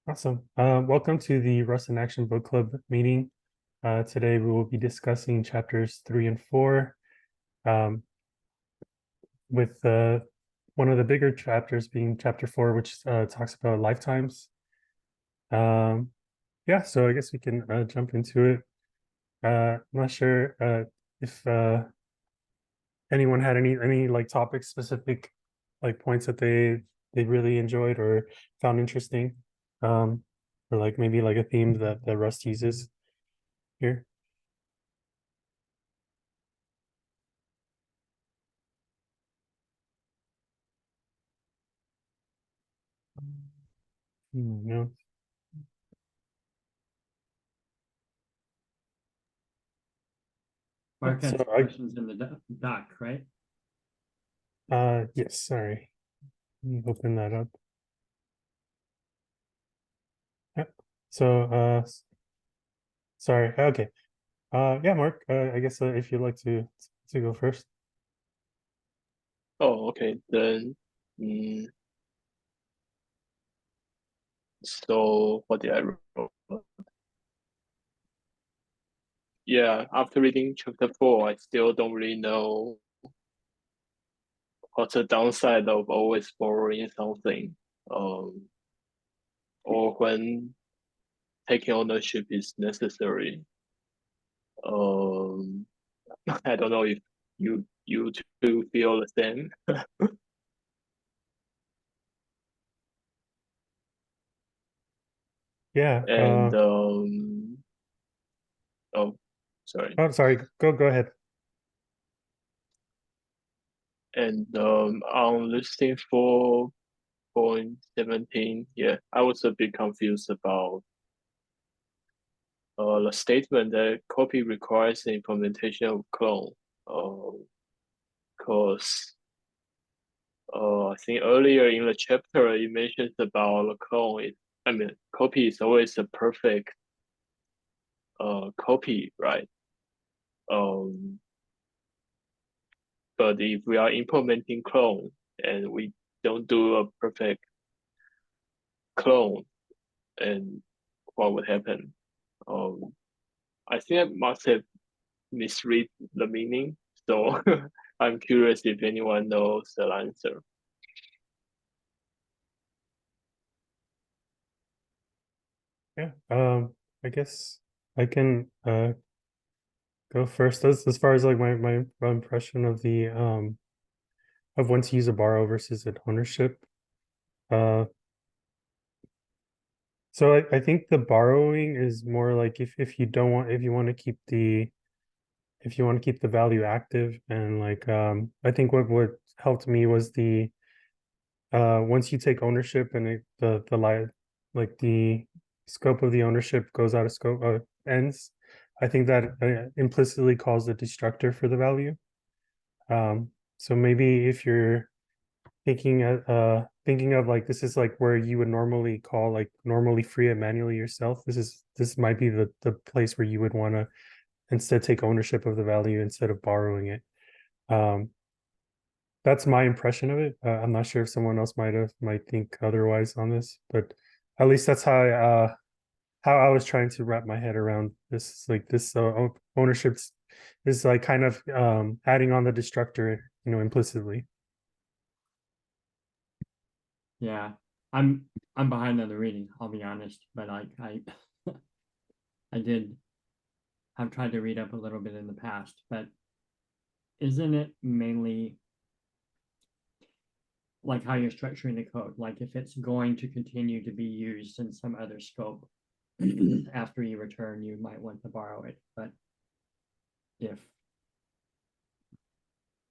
Awesome. Welcome to the Rust in Action Book Club meeting. Today we will be discussing chapters 3 and 4, um, with one of the bigger chapters being chapter 4, which talks about lifetimes. Yeah, so I guess we can jump into it. I'm not sure if anyone had any like topic specific like points that they really enjoyed or found interesting, or like maybe like a theme that Rust uses here. No. Mark So had some questions in the doc, right? yes, sorry. Let me open that up. Yep. So sorry. Okay. Yeah, Mark, I guess if you'd like to go first. Oh, okay. Then, mm, so what did I wrote? Yeah, after reading chapter 4, I still don't really know what's the downside of always borrowing something, um, or when taking ownership is necessary. Um, I don't know if you two feel the same. Yeah. And oh, sorry. Oh, sorry. Go ahead. And on listing 4.17, yeah, I was a bit confused about the statement that copy requires the implementation of clone. Because I think earlier in the chapter it mentions about the clone. I mean, copy is always a perfect copy, right? Um, but if we are implementing clone and we don't do a perfect clone, and what would happen? Um, I think I must have misread the meaning. So I'm curious if anyone knows the answer. Yeah. I guess I can go first as far as like my impression of the of when to use a borrow versus an ownership. Uh so I think the borrowing is more like if you don't want if you want to keep the if you want to keep the value active, and like I think what helped me was the once you take ownership and the like the scope of the ownership goes out of scope, ends. I think that implicitly calls the destructor for the value. So maybe if you're thinking of like this is like where you would normally call like normally free it manually yourself, this might be the place where you would want to instead take ownership of the value instead of borrowing it. um that's my impression of it. I'm not sure if someone else might think otherwise on this, but at least that's how I was trying to wrap my head around this. Like this ownership is like kind of adding on the destructor, implicitly. Yeah, I'm behind on the reading. I'll be honest, but I I did have tried to read up a little bit in the past, but isn't it mainly like how you're structuring the code? Like if it's going to continue to be used in some other scope after you return, you might want to borrow it. But if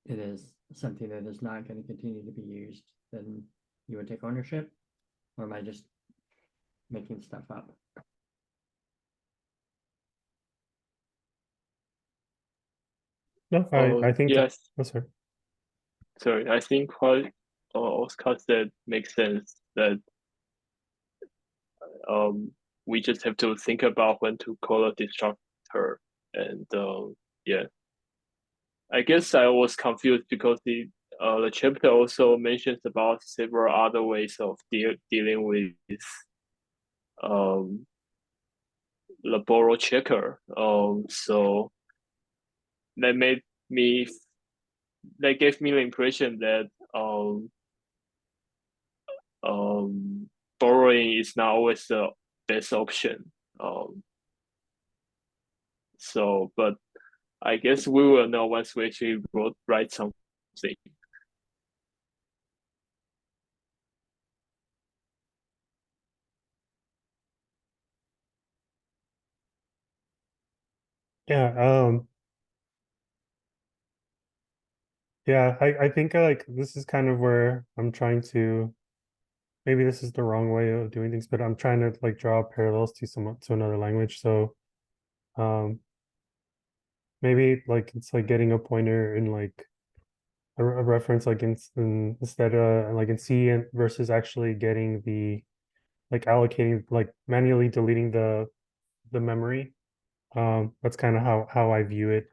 it is something that is not going to continue to be used, then you would take ownership, or am I just making stuff up? No, I think that. Yes, Oh, sorry. sorry. I think what Oscar said makes sense. That um, we just have to think about when to call a destructor, and yeah, I guess I was confused because the chapter also mentions about several other ways of dealing with the borrow checker. So that made me that gave me the impression that borrowing is not always the best option. So, but I guess we will know once we actually write something. Yeah, yeah, I think like this is kind of where I'm trying to, maybe this is the wrong way of doing things, but I'm trying to like draw parallels to to another language. So maybe like it's like getting a pointer in like a reference like instead like in C and versus actually getting the like allocating like manually deleting the memory. That's kind of how I view it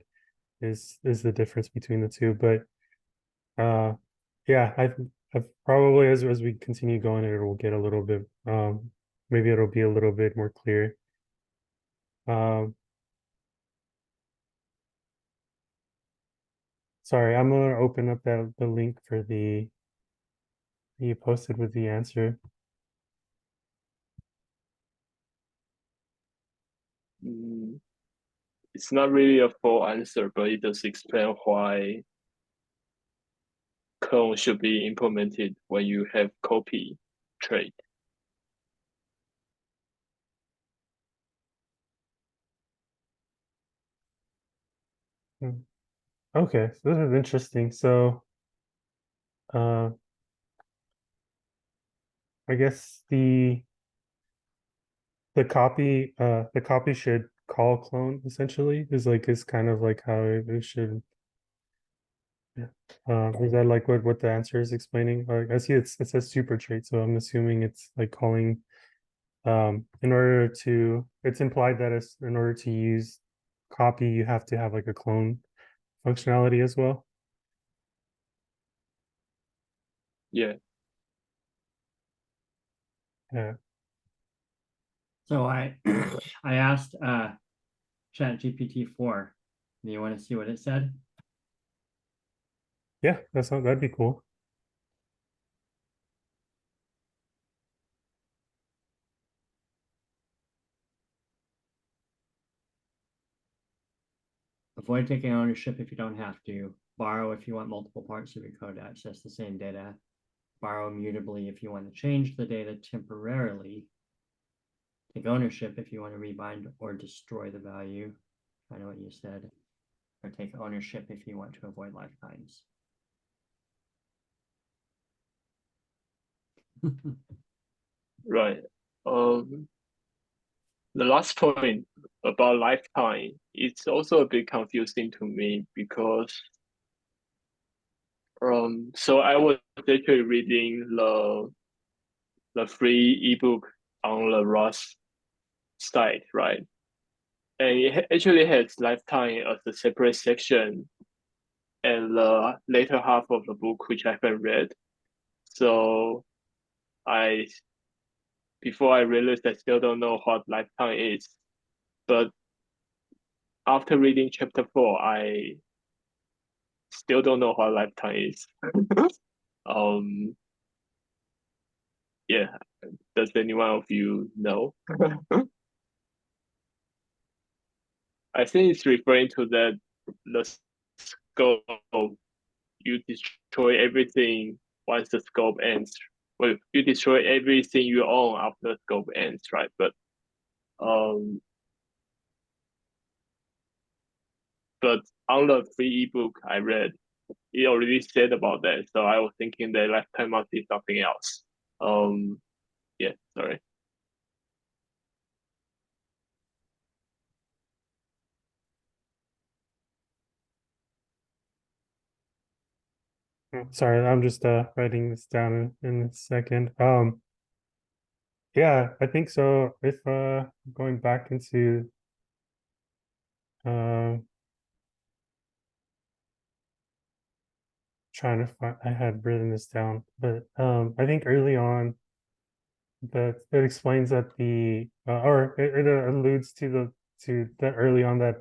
is the difference between the two. But yeah, I've probably as we continue going, it will get a little bit maybe it'll be a little bit more clear. Um, sorry, I'm gonna open up the link for the you posted with the answer. It's not really a full answer, but it does explain why clone should be implemented when you have copy trait. Hmm. Okay, so this is interesting. So uh I guess the copy should call clone essentially is kind of like how it should. Yeah. Is that like what the answer is explaining? I see it says super trait, so I'm assuming it's like calling in order to, it's implied that it's in order to use copy you have to have like a clone functionality as well. Yeah. Yeah. So I I asked Chat GPT 4. Do you want to see what it said? Yeah, that'd be cool. Avoid taking ownership if you don't have to. Borrow if you want multiple parts of your code to access the same data. Borrow mutably if you want to change the data temporarily. Take ownership if you want to rebind or destroy the value. I know what you said. Or take ownership if you want to avoid lifetimes. Right. The last point about lifetime, it's also a bit confusing to me because so I was actually reading the free ebook on the Ross site, right? And it actually has lifetime as a separate section and the later half of the book, which I haven't read. So I before I realized I still don't know what lifetime is. But after reading chapter 4, I still don't know what lifetime is. um yeah. Does anyone of you know? I think it's referring to that the scope, you destroy everything once the scope ends. Well, you destroy everything you own after the scope ends, right? Um, but on the free ebook I read, it already said about that. So I was thinking that lifetime must be something else. Um, yeah, sorry. Sorry, I'm just writing this down in a second. Yeah, I think so. If going back into uh trying to find, I had written this down, but I think early on that it explains that the or it alludes to that early on that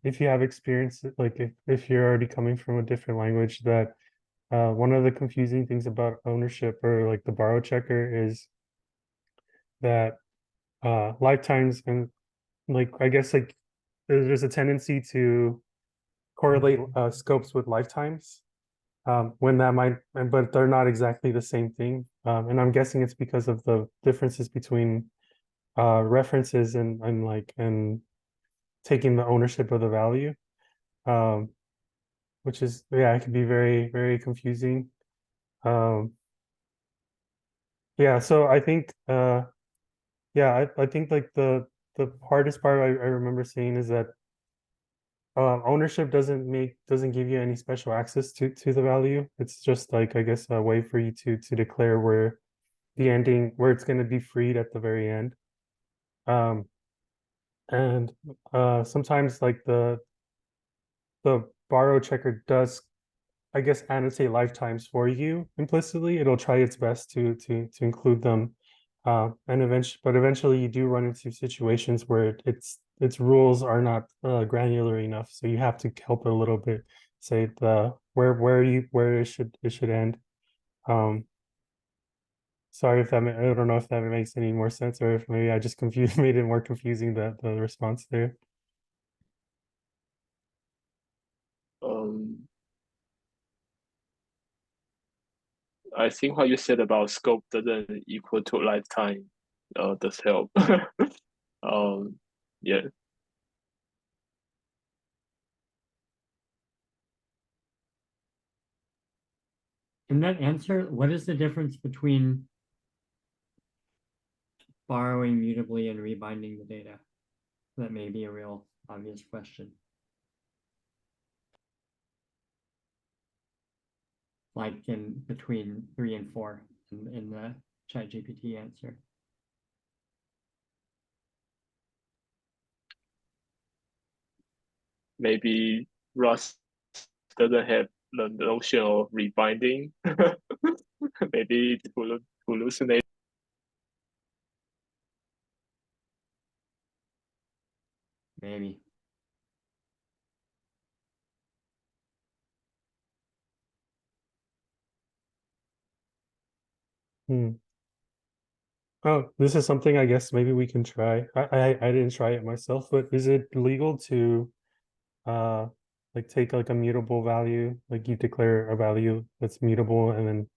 if you have experience, like if you're already coming from a different language, that one of the confusing things about ownership or like the borrow checker is that lifetimes and like I guess like there's a tendency to correlate scopes with lifetimes when that might, but they're not exactly the same thing. And I'm guessing it's because of the differences between references and like and taking the ownership of the value, um, which is yeah, it can be very confusing. Um, yeah, so I think yeah, I think like the hardest part I remember seeing is that ownership doesn't give you any special access to the value. It's just like I guess a way for you to declare where the ending where it's going to be freed at the very end. Um, and sometimes like the borrow checker does I guess annotate lifetimes for you implicitly. It'll try its best to include them. And eventually you do run into situations where its rules are not granular enough. So you have to help it a little bit, say the where it should end. Um, sorry if that I don't know if that makes any more sense or if maybe I just confused made it more confusing the response there. Um, I think what you said about scope doesn't equal to lifetime does help. Um, yeah. In that answer, what is the difference between borrowing mutably and rebinding the data? That may be a real obvious question. Like in between 3 and 4 in the ChatGPT answer. Maybe Rust doesn't have the notion of rebinding. Maybe to hallucinate. Maybe. Hmm. Oh, this is something I guess maybe we can try. I didn't try it myself, but is it legal to uh like take like a mutable value, like you declare a value that's mutable and then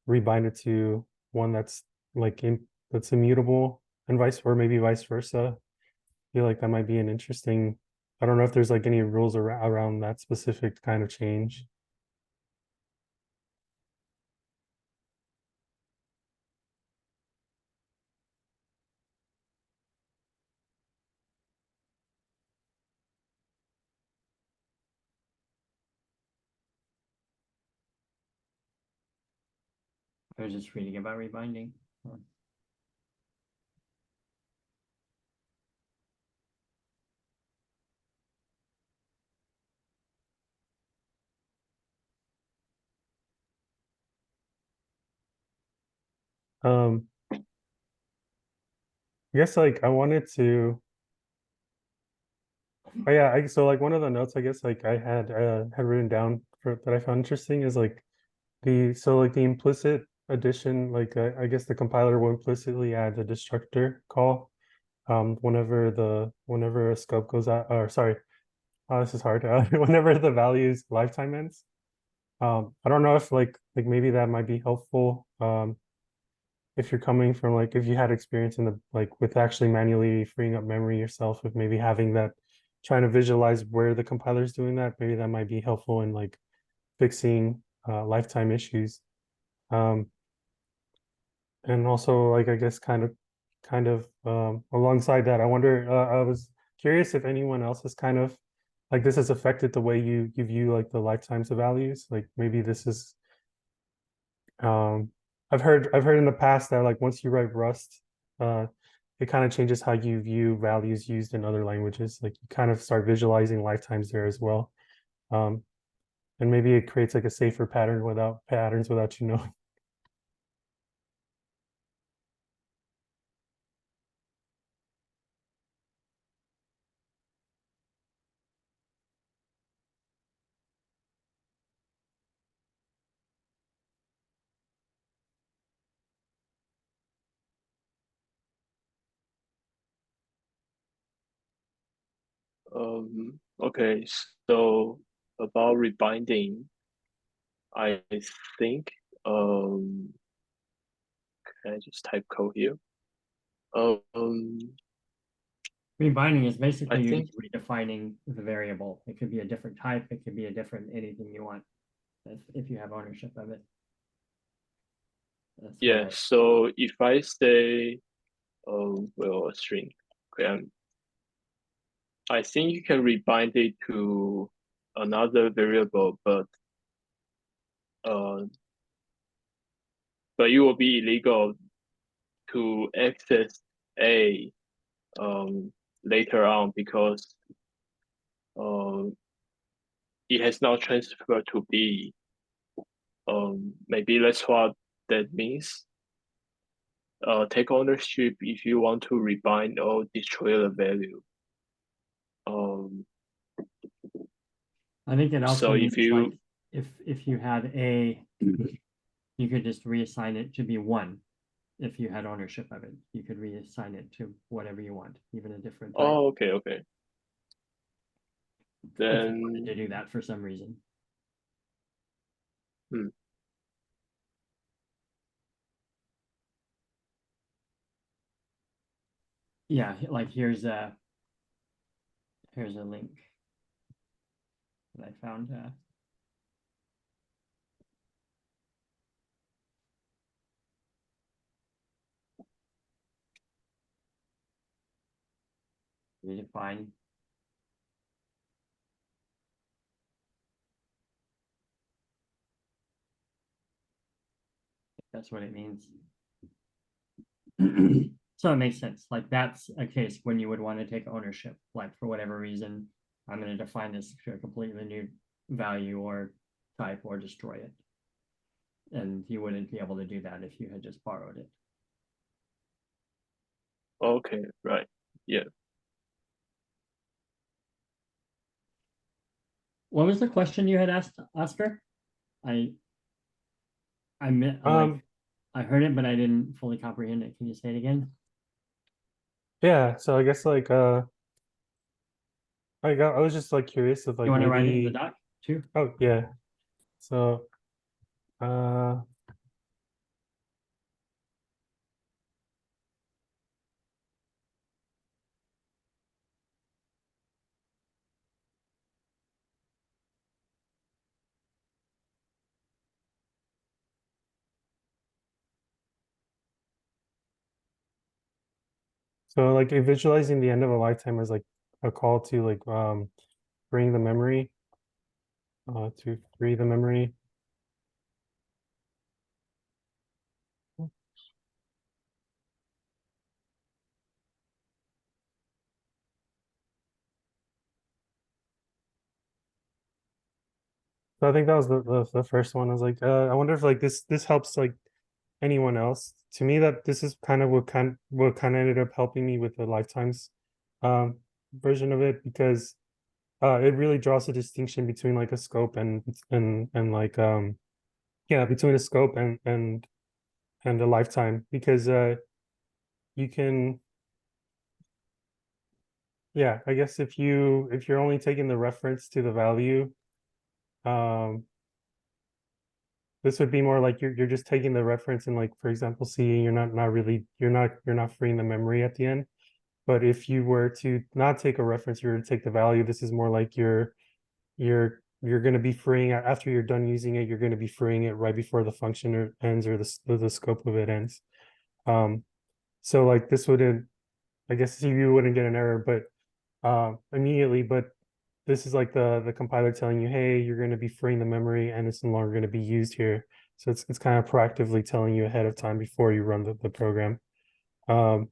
rebind it to one that's like that's immutable and or maybe vice versa? I feel like that might be an interesting, I don't know if there's like any rules around that specific kind of change. I was just reading about rebinding. I guess like I wanted to oh yeah, so like one of the notes I guess like I had written down for that I found interesting is like the implicit addition, like I guess the compiler will implicitly add the destructor call whenever a scope goes out, or sorry, this is hard, whenever the value's lifetime ends. I don't know if like maybe that might be helpful if you're coming from like if you had experience in the like with actually manually freeing up memory yourself, if maybe having that trying to visualize where the compiler is doing that, maybe that might be helpful in like fixing lifetime issues. Um, and also like I guess kind of alongside that, I wonder I was curious if anyone else has kind of like this has affected the way you view like the lifetimes of values. Like maybe this is um I've heard in the past that like once you write Rust, uh it kind of changes how you view values used in other languages. Like you kind of start visualizing lifetimes there as well. Um, and maybe it creates like a safer pattern without patterns without you knowing. Okay, so about rebinding, I think, can I just type code here? Um, Rebinding is I basically you think, just redefining the variable. It could be a different type, it could be a different anything you want, if you have ownership of it. That's yeah, what so if I say, well, a string, okay, I think you can rebind it to another variable, uh, but it will be illegal to access A later on because it has not transferred to B. Maybe that's what that means. Take ownership if you want to rebind or destroy the value. I think it also So if means like you, if you had a, you could just reassign it to be one. If you had ownership of it, you could reassign it to whatever you want, even a different type, oh, okay, if you wanted then, to do that for some reason. hmm, Yeah, like here's a link that I found. Redefine. That's what it means. So it makes sense. Like that's a case when you would want to take ownership. Like for whatever reason, I'm going to define this to a completely new value or type or destroy it. And you wouldn't be able to do that if you had just borrowed it. okay, right, yeah. What was the question you had asked, Oscar? I meant like Um, I heard it, but I didn't fully comprehend it. Can you say it again? yeah, so I guess like I was just like curious if You like want to write it in the maybe, doc too? oh yeah. So uh so like visualizing the end of a lifetime is like a call to like bring the memory to free the memory. So I think that was the first one. I was like, I wonder if like this helps like anyone else. To me, that this is kind of what kind of ended up helping me with the lifetimes um version of it, because it really draws a distinction between like a scope and like yeah, between a scope and a lifetime, because you can, yeah, I guess if you're only taking the reference to the value, um this would be more like you're just taking the reference and like, for example, C, you're not really you're not freeing the memory at the end. But if you were to not take a reference, you were to take the value, this is more like you're going to be freeing after you're done using it, you're going to be freeing it right before the function ends, or the scope of it ends. So like this wouldn't, I guess CPU wouldn't get an error, but immediately, but this is like the compiler telling you, hey, you're going to be freeing the memory and it's no longer going to be used here. So it's kind of proactively telling you ahead of time before you run the program. Um,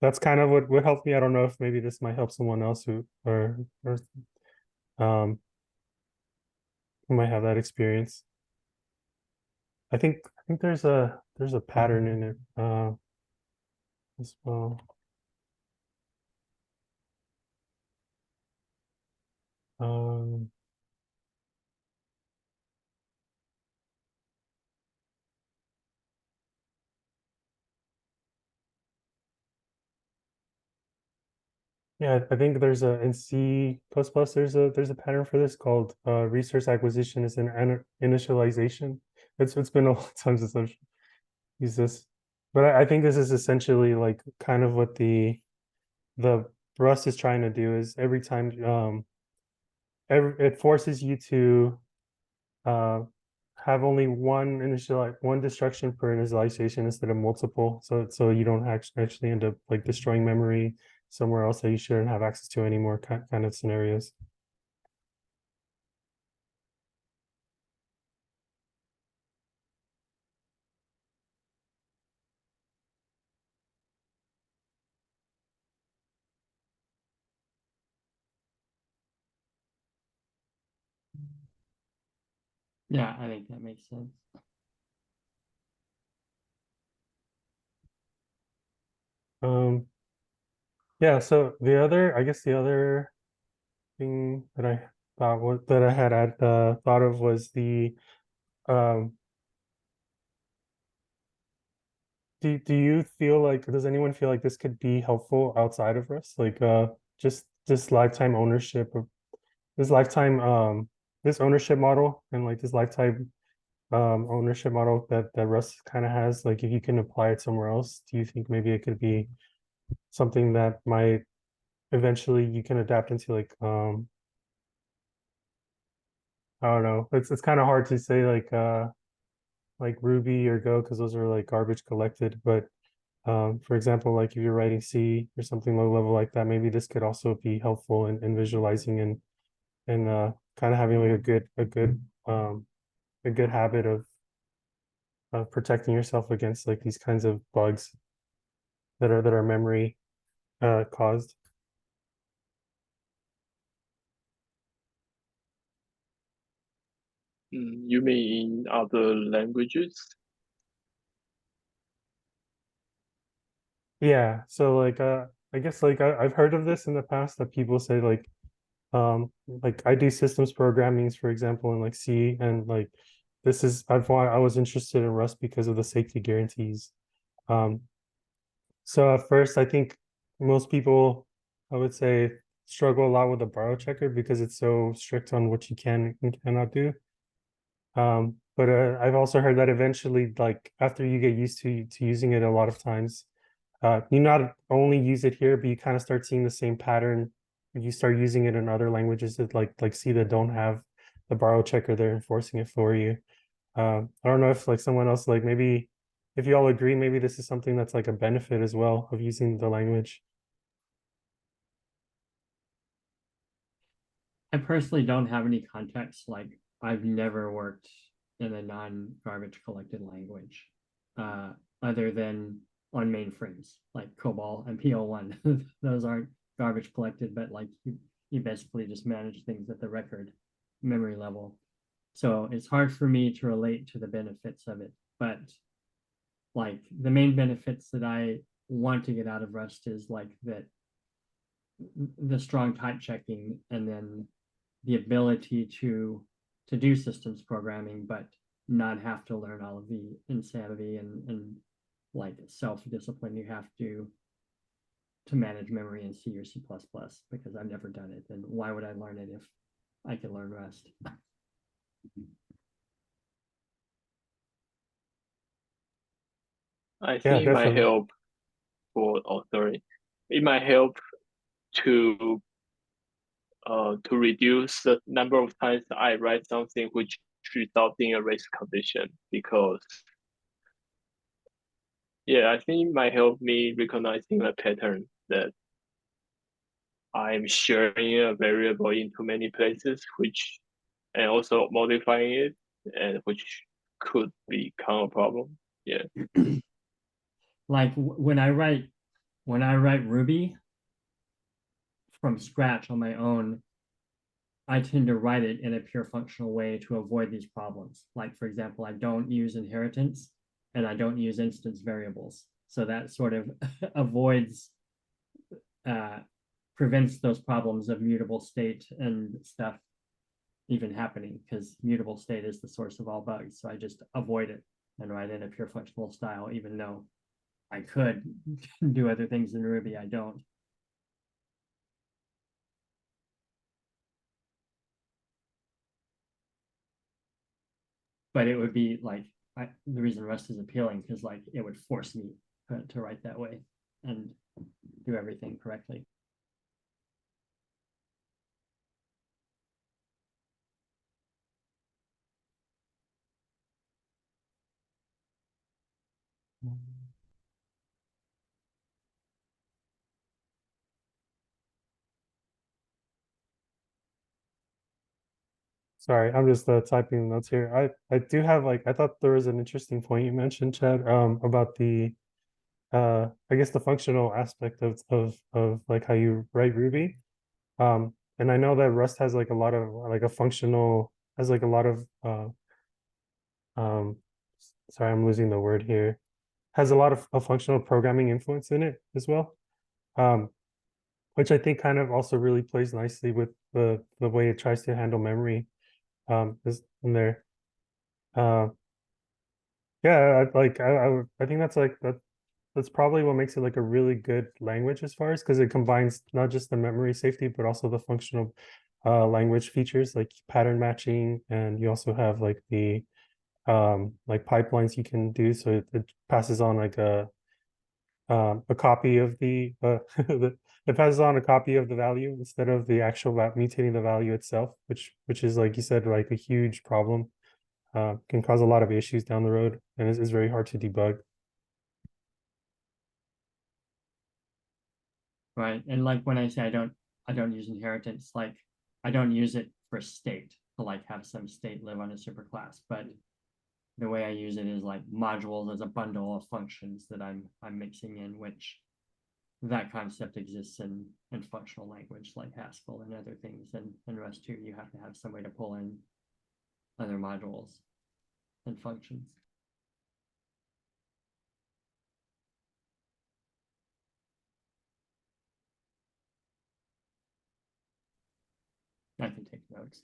that's kind of what helped me. I don't know if maybe this might help someone else or um who might have that experience. I think there's a pattern in it as well. Um, Yeah, I think there's a in C++, there's a pattern for this called resource acquisition is an initialization. It's been a long time since I've used this, but I think this is essentially like kind of what the Rust is trying to do is every time it forces you to uh have only one destruction per initialization instead of multiple, so you don't actually end up like destroying memory somewhere else that you shouldn't have access to anymore, kind of scenarios. Yeah, I think that makes sense. Yeah, so I guess the other thing that I that I had thought of was the um do you feel like, does anyone feel like this could be helpful outside of Rust? Like just this lifetime ownership of this lifetime this ownership model and like this lifetime ownership model that Rust kind of has, like if you can apply it somewhere else, do you think maybe it could be something that might eventually you can adapt into I don't know. It's kind of hard to say like Ruby or Go because those are like garbage collected. But for example, like if you're writing C or something low level like that, maybe this could also be helpful in visualizing and kind of having like a good habit of protecting yourself against like these kinds of bugs that are memory caused. You mean in other languages? Yeah, so like I guess like I've heard of this in the past that people say like I do systems programmings, for example, in like C, and like this is I've why I was interested in Rust because of the safety guarantees. Um, so at first I think most people, I would say, struggle a lot with the borrow checker because it's so strict on what you can and cannot do. But I've also heard that eventually, like after you get used to using it a lot of times, you not only use it here, but you kind of start seeing the same pattern. You start using it in other languages that like C that don't have the borrow checker, they're enforcing it for you. I don't know if like someone else, like maybe if you all agree, maybe this is something that's like a benefit as well of using the language. I personally don't have any context. Like I've never worked in a non-garbage collected language, uh, other than on mainframes like COBOL and PL1. Those aren't garbage collected, but like you basically just manage things at the record memory level. So it's hard for me to relate to the benefits of it. But like the main benefits that I want to get out of Rust is like that the strong type checking and then the ability to do systems programming, but not have to learn all of the insanity and like self-discipline you have to manage memory in C or C++, because I've never done it. And why would I learn it if I can learn Rust? I Yeah, think it might definitely. help sorry. It might help to to reduce the number of times I write something which results in a race condition because yeah, I think it might help me recognizing a pattern that I'm sharing a variable in too many places, which and also modifying it and which could become a problem. Yeah. Like when I write Ruby from scratch on my own, I tend to write it in a pure functional way to avoid these problems. Like, for example, I don't use inheritance and I don't use instance variables. So that sort of avoids, uh, prevents those problems of mutable state and stuff even happening, because mutable state is the source of all bugs. So I just avoid it and write in a pure functional style, even though I could do other things in Ruby, I don't. but it would be like the reason Rust is appealing because like it would force me to write that way and do everything correctly. Sorry, I'm just typing notes here. I do have like I thought there was an interesting point you mentioned, Chad, about the I guess the functional aspect of like how you write Ruby. And I know that Rust has like a lot of like a functional has like a lot of um sorry, I'm losing the word here. Has a lot of a functional programming influence in it as well. Um, which I think kind of also really plays nicely with the way it tries to handle memory is in there. Uh, yeah, I think that's like that's probably what makes it like a really good language as far as because it combines not just the memory safety but also the functional language features like pattern matching, and you also have like pipelines you can do so it passes on like a copy of it passes on a copy of the value instead of the actual mutating the value itself, which is like you said like a huge problem, can cause a lot of issues down the road and is very hard to debug. Right. And like when I say I don't use inheritance, like I don't use it for state to like have some state live on a superclass, but the way I use it is like modules as a bundle of functions that I'm mixing in, which that concept exists in functional language like Haskell and other things, and Rust too. You have to have some way to pull in other modules and functions. I can take notes.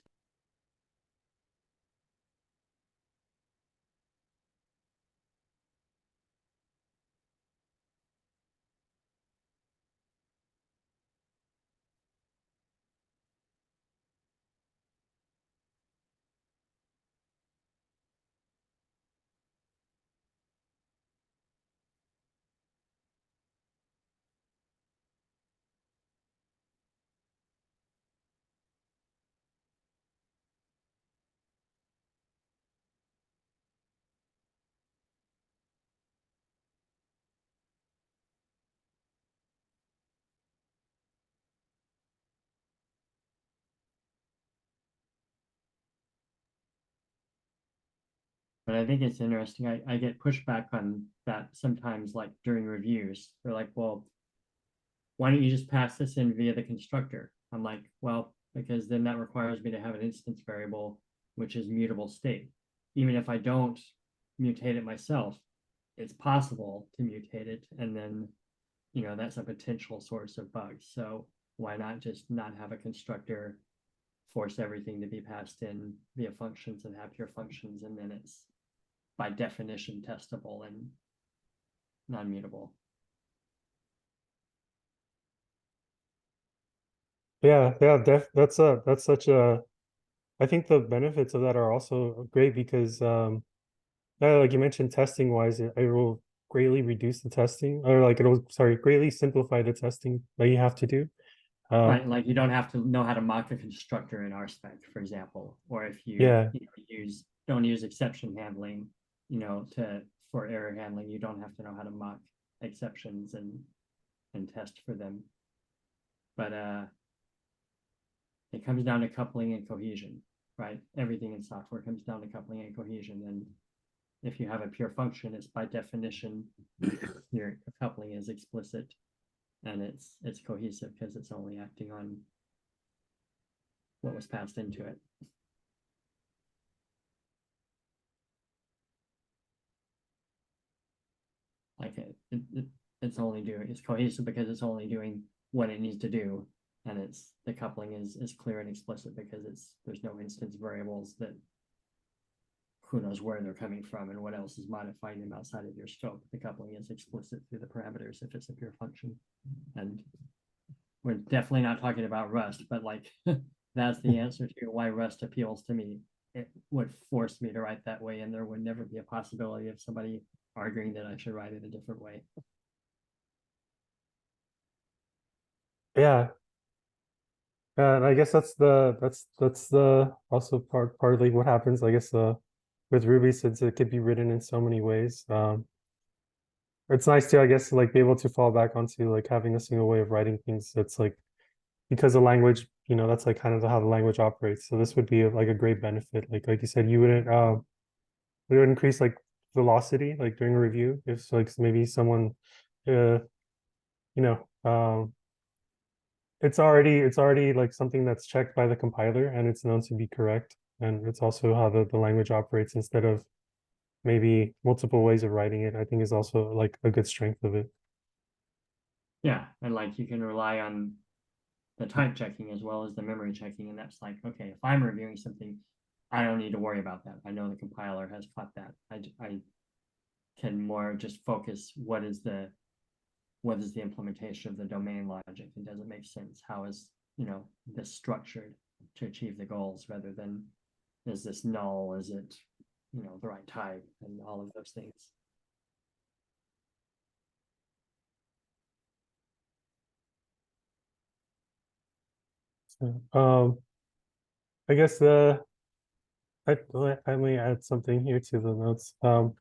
But I think it's interesting. I get pushback on that sometimes, like during reviews. They're like, well, why don't you just pass this in via the constructor? I'm like, well, because then that requires me to have an instance variable, which is mutable state. Even if I don't mutate it myself, it's possible to mutate it. And then, that's a potential source of bugs. So why not just not have a constructor force everything to be passed in via functions and have pure functions, and then it's by definition testable and non-mutable. That's such a I think the benefits of that are also great because like you mentioned testing wise it will greatly reduce the testing, or like it'll sorry greatly simplify the testing that you have to do. Right, like you don't have to know how to mock a constructor in RSpec, for example, or if Yeah, don't use exception handling, for error handling, you don't have to know how to mock exceptions and test for them. But it comes down to coupling and cohesion, right? Everything in software comes down to coupling and cohesion. And if you have a pure function, it's by definition your coupling is explicit and it's cohesive because it's only acting on what was passed into it. Like it's cohesive because it's only doing what it needs to do, and it's the coupling is clear and explicit because there's no instance variables that who knows where they're coming from and what else is modifying them outside of your scope. The coupling is explicit through the parameters if it's a pure function. And we're definitely not talking about Rust, but like that's the answer to why Rust appeals to me it would force me to write that way, and there would never be a possibility of somebody arguing that I should write it a different way. Yeah. And I guess that's the also partly what happens, I guess, with Ruby, since it could be written in so many ways. It's nice to, I guess, like be able to fall back onto like having a single way of writing things. That's like, because the language, that's like kind of how the language operates. So this would be like a great benefit. Like you said, you wouldn't it would increase like velocity, like during a review, if like maybe someone you know it's already like something that's checked by the compiler and it's known to be correct. And it's also how the language operates instead of maybe multiple ways of writing it, I think is also like a good strength of it. Yeah, and like you can rely on the type checking as well as the memory checking, and that's like, okay, if I'm reviewing something, I don't need to worry about that. I know the compiler has caught that. I can more just focus what is the implementation of the domain logic, and does it make sense? How is this structured to achieve the goals, rather than is this null, is it the right type, and all of those things. So, I guess I may add something here to the notes. mm,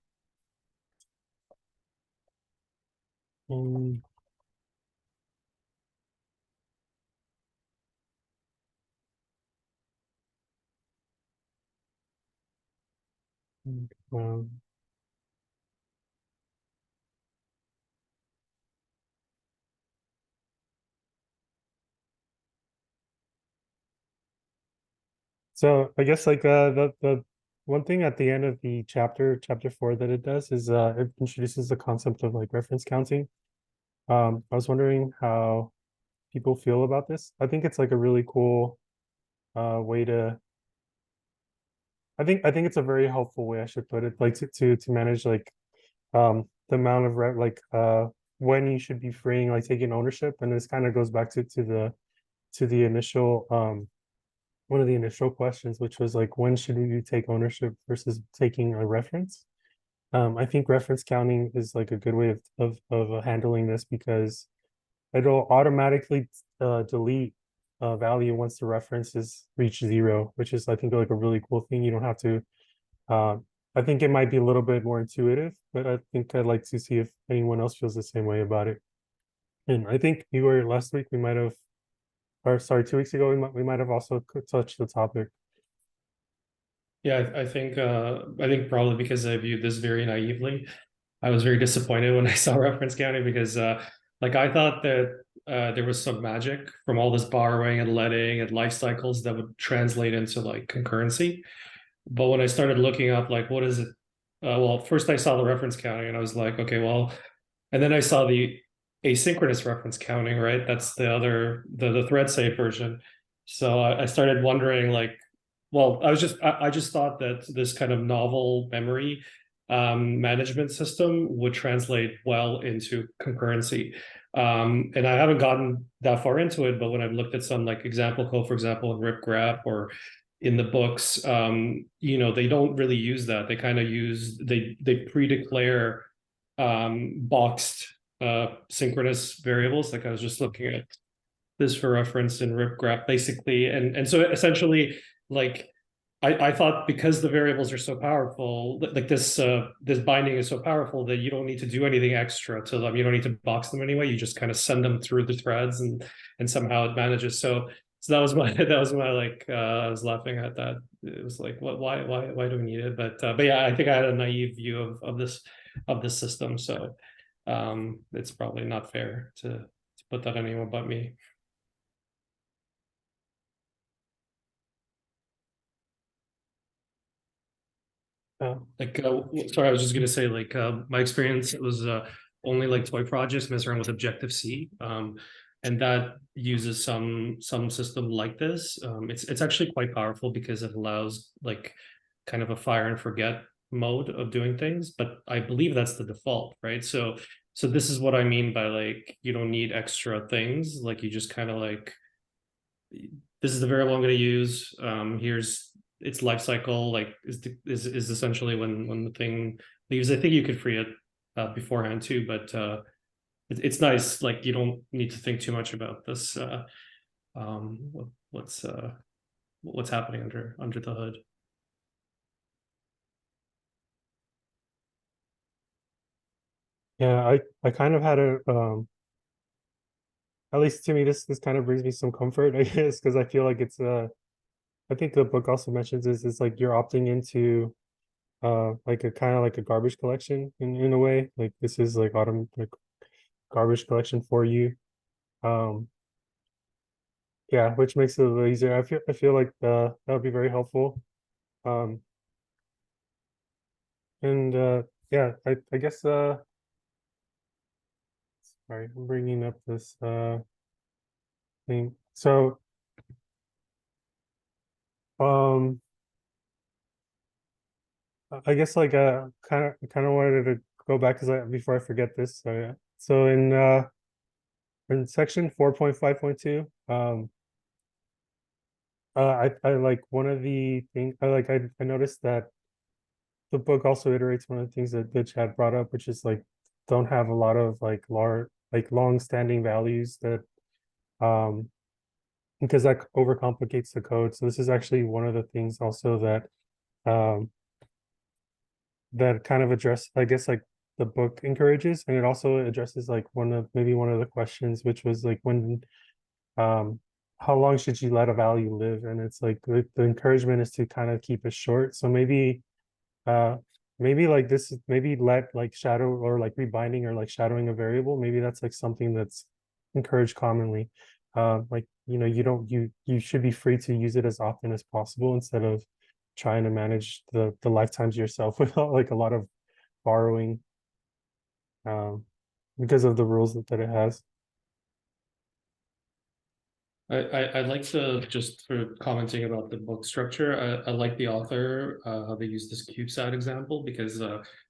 um, so I guess like the one thing at the end of the chapter 4 that it does is it introduces the concept of like reference counting. I was wondering how people feel about this. I think it's like a really cool way to I think it's a very helpful way, I should put it, like to manage like the amount of when you should be freeing, like taking ownership. And this kind of goes back to the initial one of the initial questions, which was like, when should you take ownership versus taking a reference? I think reference counting is like a good way of handling this, because it'll automatically delete value once the reference is reached 0, which is, I think, like a really cool thing. You don't have to I think it might be a little bit more intuitive, but I think I'd like to see if anyone else feels the same way about it. And I think you were last week, we might have, or sorry, 2 weeks ago, we might have also touched the topic. Yeah, I think probably because I viewed this very naively, I was very disappointed when I saw reference counting, because like I thought that there was some magic from all this borrowing and letting and life cycles that would translate into like concurrency. But when I started looking up like what is it, well, first I saw the reference counting and I was like, okay, well, and then I saw the asynchronous reference counting, right? That's the other the thread safe version. So I started wondering like, well, I just thought that this kind of novel memory management system would translate well into concurrency. And I haven't gotten that far into it, but when I've looked at some like example code, for example, in ripgraph or in the books, they don't really use that. They kind of use, they pre-declare boxed synchronous variables. Like I was just looking at this for reference in ripgraph, basically. And so essentially, like, I thought because the variables are so powerful, like this binding is so powerful that you don't need to do anything extra to them. You don't need to box them anyway. You just kind of send them through the threads, and somehow it manages. So that was my like I was laughing at that. It was like, what, why do we need it? But yeah, I think I had a naive view of this system. So it's probably not fair to put that on anyone but me. Like, sorry, I was just gonna say, like, my experience, it was only like toy projects messing around with Objective-C, and that uses some system like this. It's actually quite powerful because it allows like kind of a fire and forget mode of doing things, but I believe that's the default, right? So this is what I mean by like, you don't need extra things. Like you just kind of like, this is the variable I'm going to use. Here's its life cycle like is essentially when the thing leaves. I think you could free it beforehand too, but it's nice. Like you don't need to think too much about this. What's happening under the hood. Yeah, I kind of had a at least to me this kind of brings me some comfort, I guess, because I feel like it's I think the book also mentions this, it's like you're opting into like a kind of like a garbage collection in a way. Like this is like like garbage collection for you. Um yeah, which makes it a little easier. I feel like that would be very helpful. Um and yeah, I guess sorry, I'm bringing up this thing. So um I guess like kind of wanted to go back because I before I forget this. So yeah. So in section 4.5.2, I like one of the things I noticed that the book also iterates one of the things that Chad brought up, which is like don't have a lot of like long standing values that because that overcomplicates the code. So this is actually one of the things also that that kind of address, I guess, like the book encourages, and it also addresses like maybe one of the questions, which was like when how long should you let a value live? And it's like the encouragement is to kind of keep it short. So uh maybe like this is maybe let like shadow or like rebinding or like shadowing a variable, maybe that's like something that's encouraged commonly. Like you don't you should be free to use it as often as possible instead of trying to manage the lifetimes yourself without like a lot of borrowing um because of the rules that it has. I like to just for commenting about the book structure. I like the author how they use this CubeSat example because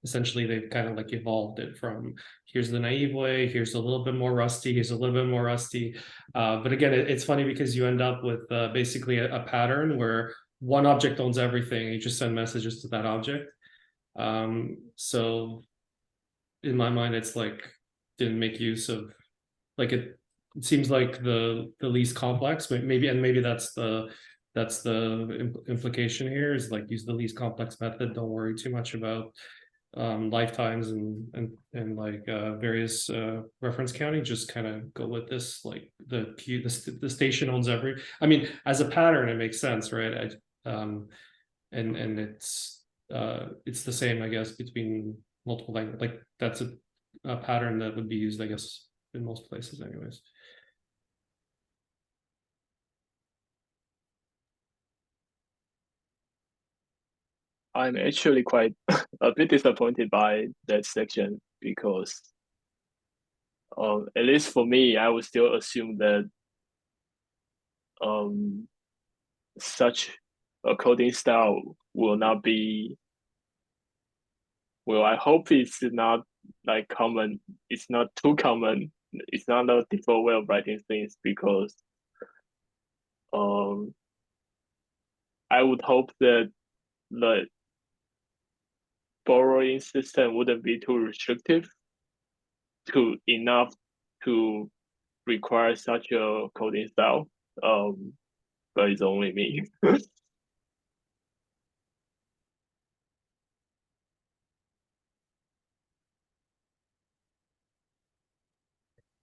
essentially they've kind of like evolved it from here's the naive way, here's a little bit more rusty, here's a little bit more rusty. But again, it's funny because you end up with basically a pattern where one object owns everything. You just send messages to that object. So in my mind, it's like didn't make use of like it seems like the least complex, maybe, and maybe that's the implication here is like use the least complex method. Don't worry too much about lifetimes and like various reference counting. Just kind of go with this like the station owns every. I mean, as a pattern, it makes sense, right? And it's the same, I guess, between multiple languages. Like that's a pattern that would be used, I guess, in most places, anyways. I'm actually quite a bit disappointed by that section because at least for me, I would still assume that um, such a coding style will not be, well, I hope it's not like common. It's not too common. It's not a default way of writing things because um, I would hope that the borrowing system wouldn't be too restrictive to enough to require such a coding style. But it's only me. I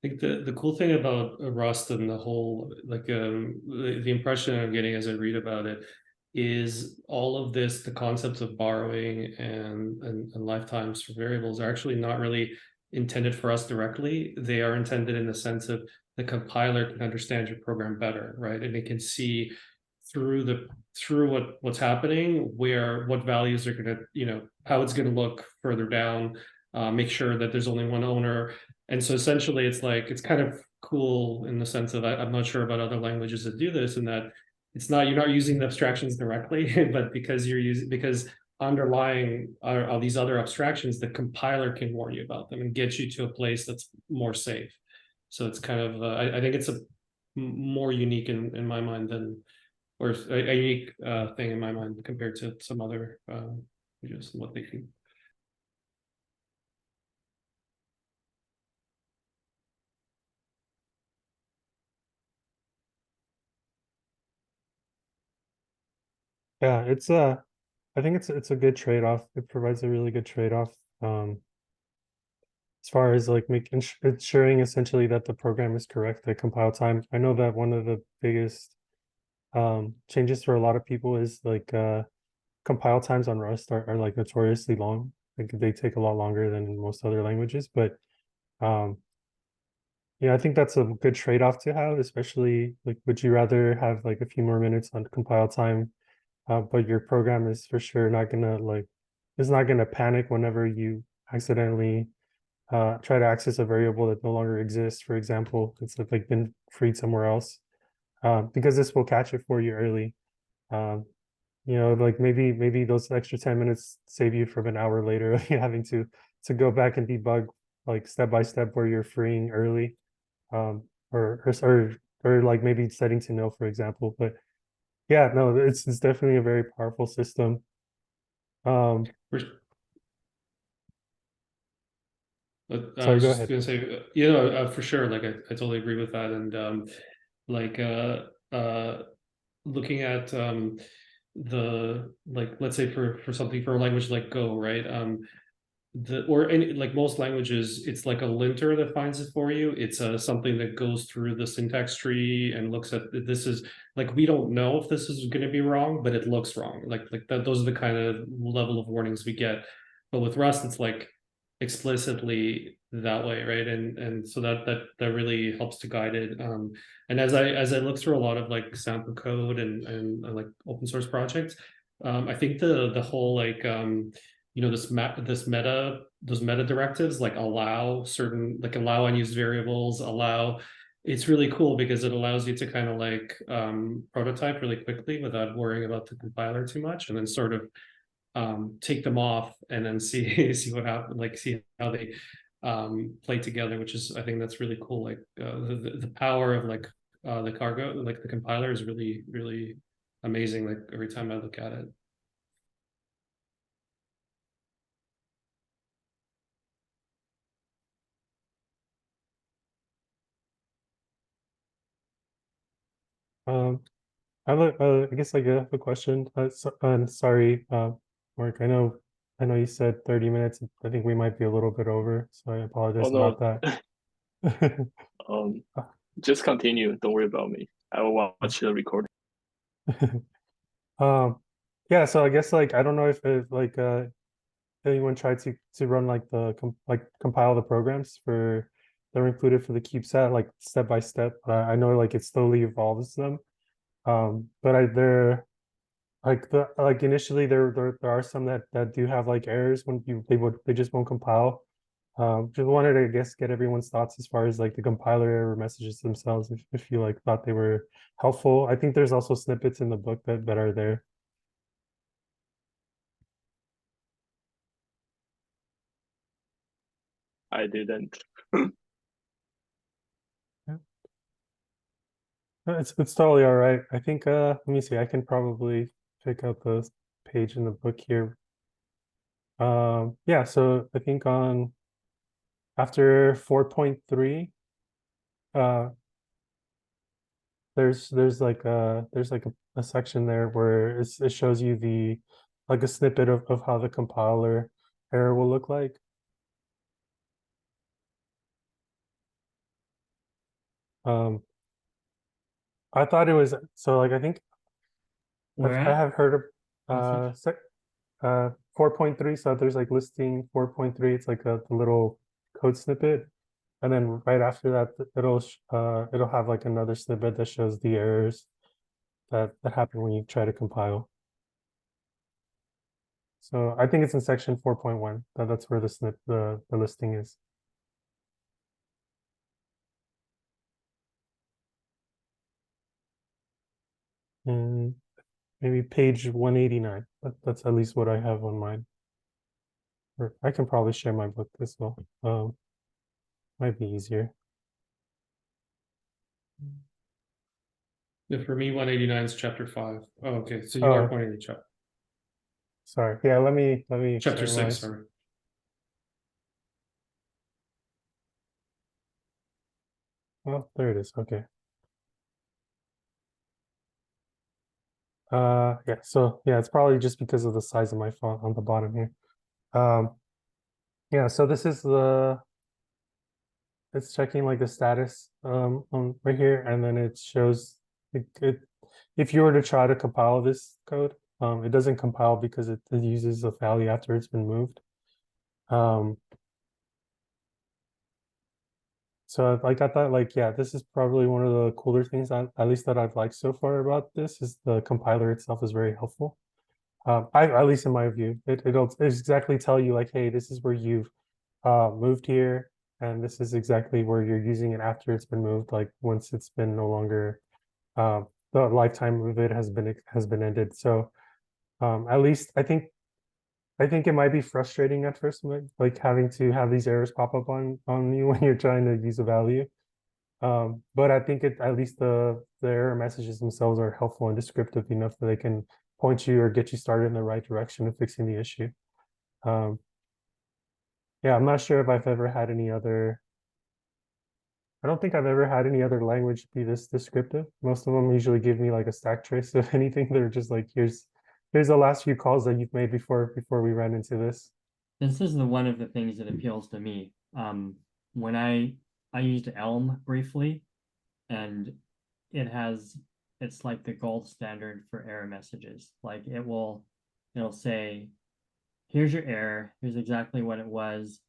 think the cool thing about Rust and the whole like the impression I'm getting as I read about it is all of this, the concepts of borrowing and lifetimes for variables are actually not really intended for us directly. They are intended in the sense of the compiler can understand your program better, right? And it can see through what's happening, what values are gonna, how it's gonna look further down, make sure that there's only one owner. And so essentially it's like it's kind of cool in the sense of I'm not sure about other languages that do this, and that it's not, you're not using the abstractions directly, but because underlying are these other abstractions, the compiler can warn you about them and get you to a place that's more safe. So it's kind of I think it's more unique in my mind or a unique thing in my mind compared to some other just what they do. Yeah, I think it's a good trade-off. It provides a really good trade-off. As far as like making ensuring essentially that the program is correct at compile time. I know that one of the biggest changes for a lot of people is like compile times on Rust are like notoriously long. Like they take a lot longer than in most other languages, but um yeah, I think that's a good trade-off to have, especially like would you rather have like a few more minutes on compile time, but your program is for sure not gonna like is not gonna panic whenever you accidentally try to access a variable that no longer exists, for example, it's like been freed somewhere else, because this will catch it for you early. Um, you know, like maybe those extra 10 minutes save you from an hour later having to go back and debug like step by step where you're freeing early, or like maybe setting to nil, for example. But yeah, no, it's definitely a very powerful system. But I Sorry, was go just ahead. gonna say, you know, for sure, like I totally agree with that, and like looking at the like let's say for something for a language like Go, right? Or any like most languages, it's like a linter that finds it for you. It's something that goes through the syntax tree and looks at this is like we don't know if this is going to be wrong, but it looks wrong. Like that. Those are the kind of level of warnings we get. But with Rust, it's like explicitly that way, right? And so that really helps to guide it. And as I look through a lot of like sample code and like open source projects, I think the whole like you know those meta directives like allow certain like allow unused variables, allow it's really cool because it allows you to kind of like prototype really quickly without worrying about the compiler too much, and then sort of take them off and then see see what happens, like see how they play together, which is I think that's really cool. Like the power of like the cargo, like the compiler is really amazing. Like every time I look at it. Um, I guess like I have a question. Sorry, Mark. I know you said 30 minutes. I think we might be a little bit over, so I Oh apologize no, about that. just continue. Don't worry about me. I will watch the recording. Um, yeah. So I guess like I don't know if like anyone tried to run like like compile the programs for that are included for the CubeSat like step by step. I know like it slowly evolves them. But they're like like initially there are some that do have like errors when they just won't compile. Just wanted to, I guess, get everyone's thoughts as far as like the compiler error messages themselves, if you like thought they were helpful. I think there's also snippets in the book that are there. I didn't. Yeah. It's totally all right. I think let me see, I can probably pick out the page in the book here. Yeah, so I think on after 4.3, uh there's like a section there where it shows you the like a snippet of how the compiler error will look like. Um, I thought it was so like I think Where I at? have heard of What section? 4.3. So there's like listing 4.3. It's like the little code snippet, and then right after that it'll have like another snippet that shows the errors that happen when you try to compile. So I think it's in section 4.1. That's where the listing is. Mm, maybe page 189. That's at least what I have on mine. Or I can probably share my book as well. Might be easier. Yeah, for me, 189 is chapter 5. Oh, okay. So you are Oh. pointing to Sorry. Yeah, let me chapter 6, summarize. sorry. Oh, there it is. Okay. Yeah, so yeah, it's probably just because of the size of my font on the bottom here. Yeah, so this is it's checking like the status on right here, and then it shows it if you were to try to compile this code, it doesn't compile because it uses a value after it's been moved. So like I thought, like, yeah, this is probably one of the cooler things at least that I've liked so far about this is the compiler itself is very helpful. At least in my view, it'll exactly tell you like, hey, this is where you've moved here, and this is exactly where you're using it after it's been moved, like once it's been no longer the lifetime of it has been ended. So at least I think it might be frustrating at first, like having to have these errors pop up on you when you're trying to use a value. But I think at least the error messages themselves are helpful and descriptive enough that they can point you or get you started in the right direction of fixing the issue. Yeah, I'm not sure if I've ever had any other. I don't think I've ever had any other language be this descriptive. Most of them usually give me like a stack trace of anything. They're just like, here's the last few calls that you've made before we ran into this. This is the one of the things that appeals to me. When I used Elm briefly, and it's like the gold standard for error messages. Like it'll say, here's your error, here's exactly what it was,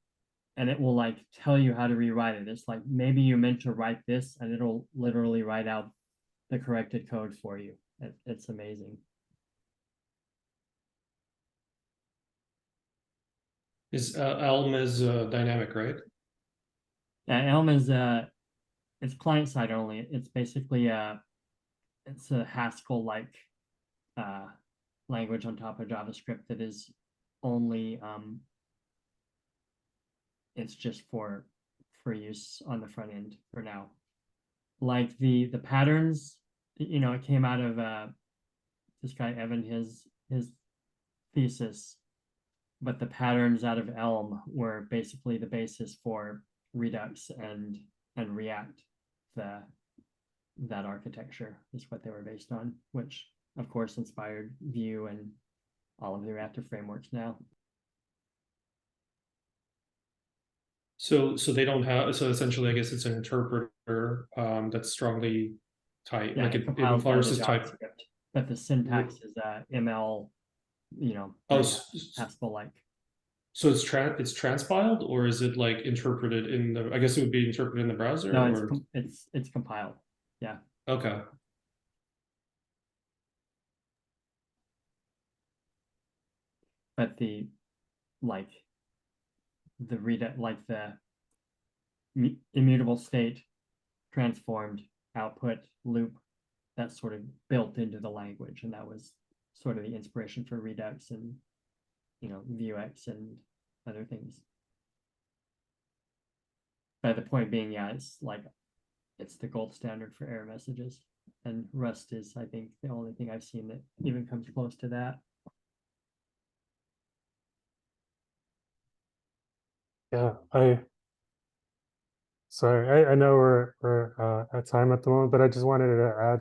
and it will like tell you how to rewrite it. It's like maybe you meant to write this, and it'll literally write out the corrected code for you. It's amazing. Is Elm is dynamic, right? Yeah, Elm is it's client side only. It's basically it's a Haskell like language on top of JavaScript that is only it's just for use on the front end for now. Like the patterns, it came out of this guy Evan, his thesis, but the patterns out of Elm were basically the basis for Redux and React. That architecture is what they were based on, which of course inspired Vue and all of the reactive frameworks now. So they don't have, so essentially I guess it's an interpreter that's strongly tight, Yeah, like it it compiles by the enforces type. JavaScript, but the syntax is ML, Oh, very Haskell-like. so it's transpiled, or is it like interpreted in the, I guess it would be interpreted in the browser, No, or it's compiled. Yeah. okay. But the read like the immutable state transformed output loop, that's sort of built into the language, and that was sort of the inspiration for Redux and Vuex and other things. But the point being, yeah, it's the gold standard for error messages, and Rust is, I think, the only thing I've seen that even comes close to that. Yeah, sorry, I know we're at time at the moment, but I just wanted to add,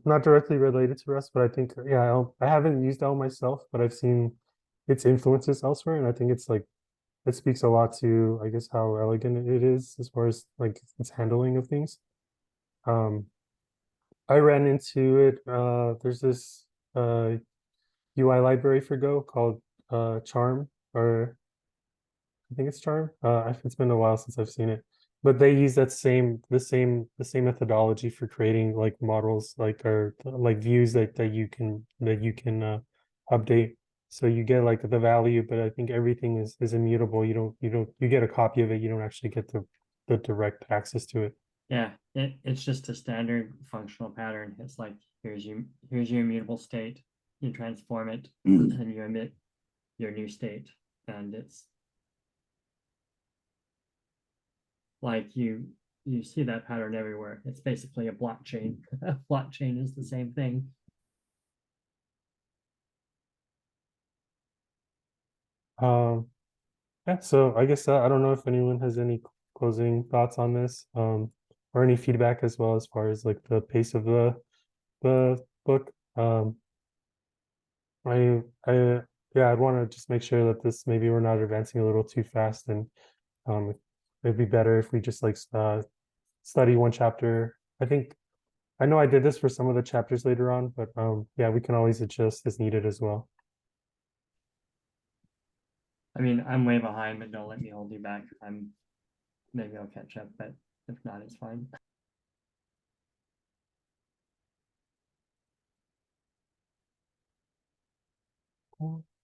not directly related to Rust, but I think, yeah, I haven't used Elm myself, but I've seen its influences elsewhere, and I think it's like it speaks a lot to, I guess, how elegant it is as far as like its handling of things. I ran into it. There's this UI library for Go called Charm, or I think it's Charm. It's been a while since I've seen it, but they use the same methodology for creating like models, like or like views that you can update. So you get like the value, but I think everything is immutable. You get a copy of it. You don't actually get the direct access to it. Yeah, it's just a standard functional pattern. It's like here's your immutable state, you transform it, and you emit your new state, and it's like you see that pattern everywhere. It's basically a blockchain. A blockchain is the same thing. Yeah, so I guess I don't know if anyone has any closing thoughts on this, or any feedback as well as far as like the pace of the book. I yeah, I'd want to just make sure that this maybe we're not advancing a little too fast, and it'd be better if we just like study one chapter. I know I did this for some of the chapters later on, but yeah, we can always adjust as needed as well. I mean, I'm way behind, but don't let me hold you back. Maybe I'll catch up, but if not, it's fine.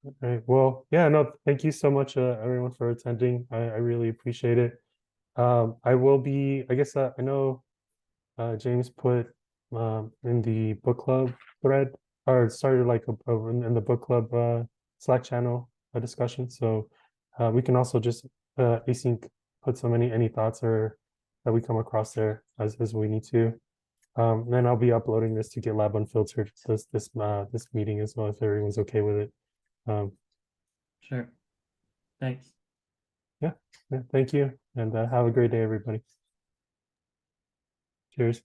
Okay, well, yeah, no, thank you so much, everyone, for attending. I really appreciate it. I will be, I guess, I know James put in the book club thread, or started like in the book club Slack channel a discussion. So we can also just async put so any thoughts or that we come across there as we need to. Then I'll be uploading this to GitLab Unfiltered this meeting as well, if everyone's okay with it. Sure. Thanks. Yeah, thank you, and have a great day, everybody. Cheers.